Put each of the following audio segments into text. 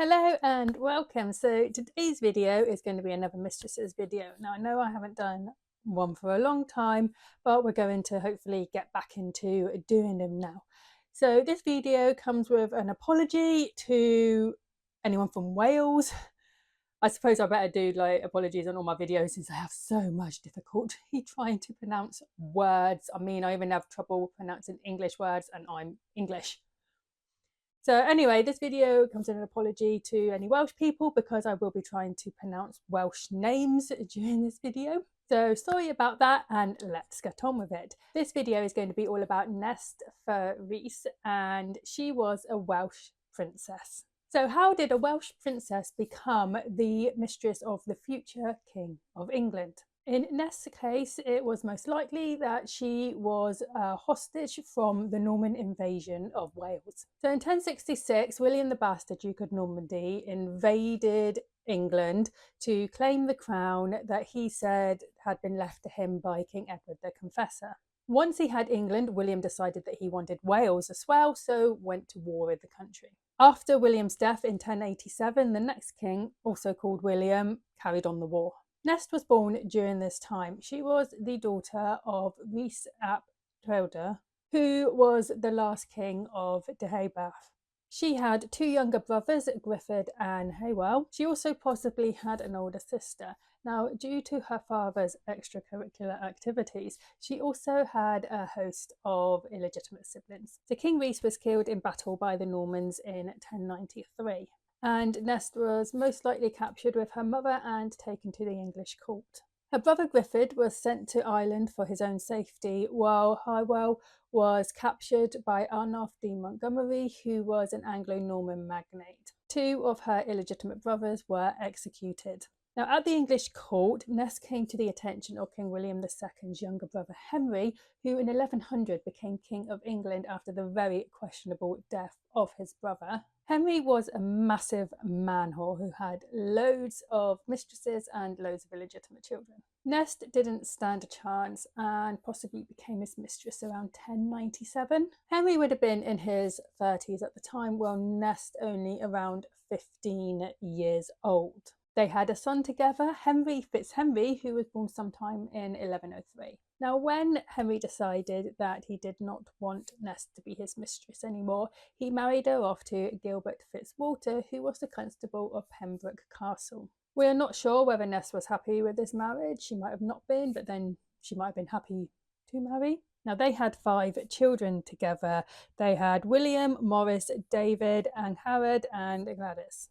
Hello and welcome. So today's video is going to be another mistresses video. Now I know I haven't done one for a long time, but we're going to hopefully get back into doing them now. So this video comes with an apology to anyone from Wales. I suppose I better do like apologies on all my videos since I have so much difficulty trying to pronounce words. I mean, I even have trouble pronouncing English words and I'm English. So anyway, this video comes in an apology to any Welsh people because I will be trying to pronounce Welsh names during this video. So sorry about that and let's get on with it. This video is going to be all about Nest for Rhys, and she was a Welsh princess. So how did a Welsh princess become the mistress of the future King of England? In Nest's case, it was most likely that she was a hostage from the Norman invasion of Wales. So in 1066, William the Bastard, Duke of Normandy, invaded England to claim the crown that he said had been left to him by King Edward the Confessor. Once he had England, William decided that he wanted Wales as well, so went to war with the country. After William's death in 1087, the next king, also called William, carried on the war. Nest was born during this time. She was the daughter of Rhys ap Drewder, who was the last king of Deheubarth. She had two younger brothers, Griffith and Hywel. She also possibly had an older sister. Now, due to her father's extracurricular activities, she also had a host of illegitimate siblings. So King Rhys was killed in battle by the Normans in 1093. And Nest was most likely captured with her mother and taken to the English court. Her brother Griffith was sent to Ireland for his own safety, while Hywel was captured by Arnulf de Montgomery, who was an Anglo-Norman magnate. Two of her illegitimate brothers were executed. Now, at the English court, Nest came to the attention of King William II's younger brother Henry, who in 1100 became King of England after the very questionable death of his brother. Henry was a massive man whore who had loads of mistresses and loads of illegitimate children. Nest didn't stand a chance and possibly became his mistress around 1097. Henry would have been in his 30s at the time, while Nest only around 15 years old. They had a son together, Henry Fitzhenry, who was born sometime in 1103. Now, when Henry decided that he did not want Nest to be his mistress anymore, he married her off to Gilbert Fitzwalter, who was the constable of Pembroke Castle. We are not sure whether Nest was happy with this marriage. She might have not been, but then she might have been happy to marry. Now, they had 5 children together. They had William, Maurice, David, Angharad, and Gladys.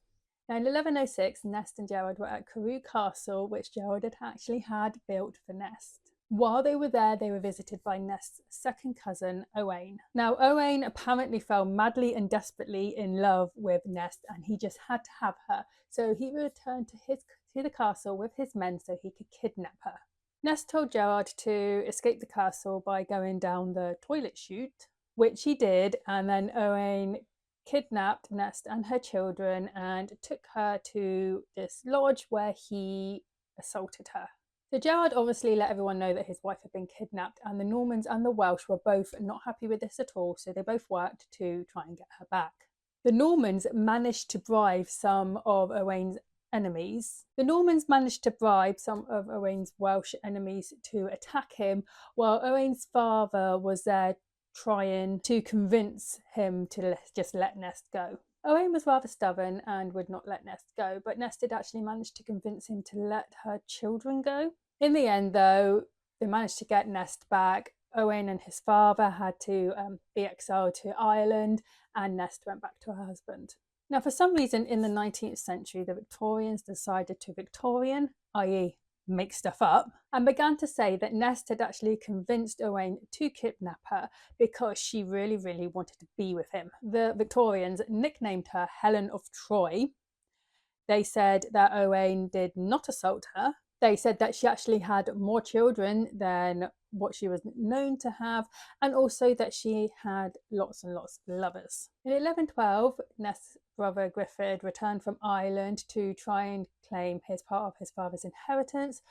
Now, in 1106, Nest and Gerard were at Carew Castle, which Gerard had actually had built for Nest. While they were there, they were visited by Nest's second cousin, Owain. Now, Owain apparently fell madly and desperately in love with Nest, and he just had to have her. So he returned to the castle with his men so he could kidnap her. Nest told Gerard to escape the castle by going down the toilet chute, which he did, and then Owain kidnapped Nest and her children and took her to this lodge where he assaulted her. So Gerard obviously let everyone know that his wife had been kidnapped, and the Normans and the Welsh were both not happy with this at all, so they both worked to try and get her back. The Normans managed to bribe some of Owain's enemies. The Normans managed to bribe some of Owain's Welsh enemies to attack him, while Owain's father was there trying to convince him to just let Nest go. Owain was rather stubborn and would not let Nest go, but Nest did actually manage to convince him to let her children go. In the end, though, they managed to get Nest back. Owain and his father had to be exiled to Ireland, and Nest went back to her husband. Now, for some reason, in the 19th century, the Victorians decided to Victorian, i.e. make stuff up, and began to say that Nest had actually convinced Owain to kidnap her because she really, really wanted to be with him. The Victorians nicknamed her Helen of Troy. They said that Owain did not assault her. They said that she actually had more children than what she was known to have, and also that she had lots and lots of lovers. In 1112, Nest's brother Griffith returned from Ireland to try and claim his part of his father's inheritance,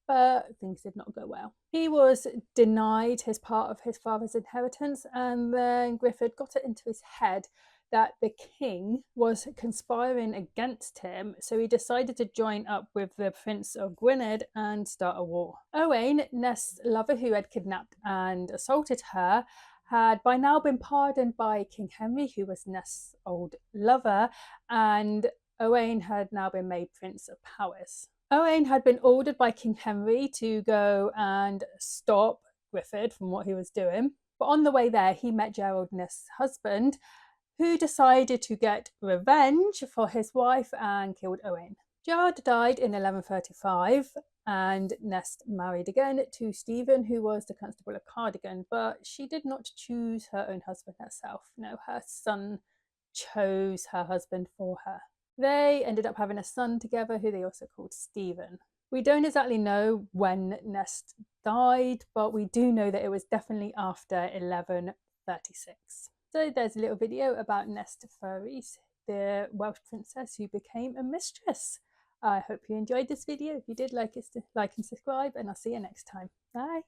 but things did not go well. He was denied his part of his father's inheritance, and then Griffith got it into his head that the king was conspiring against him, so he decided to join up with the Prince of Gwynedd and start a war. Owain, Nest's lover who had kidnapped and assaulted her, had by now been pardoned by King Henry, who was Nest's old lover, and Owain had now been made Prince of Powys. Owain had been ordered by King Henry to go and stop Griffith from what he was doing, but on the way there he met Gerald, Nest's husband, who decided to get revenge for his wife and killed Owain. Gerald died in 1135 and Nest married again to Stephen, who was the Constable of Cardigan, but she did not choose her own husband herself. No, her son chose her husband for her. They ended up having a son together who they also called Stephen. We don't exactly know when Nest died, but we do know that it was definitely after 1136. So there's a little video about Nest Ferch, the Welsh princess who became a mistress. I hope you enjoyed this video. If you did, like and subscribe, and I'll see you next time. Bye.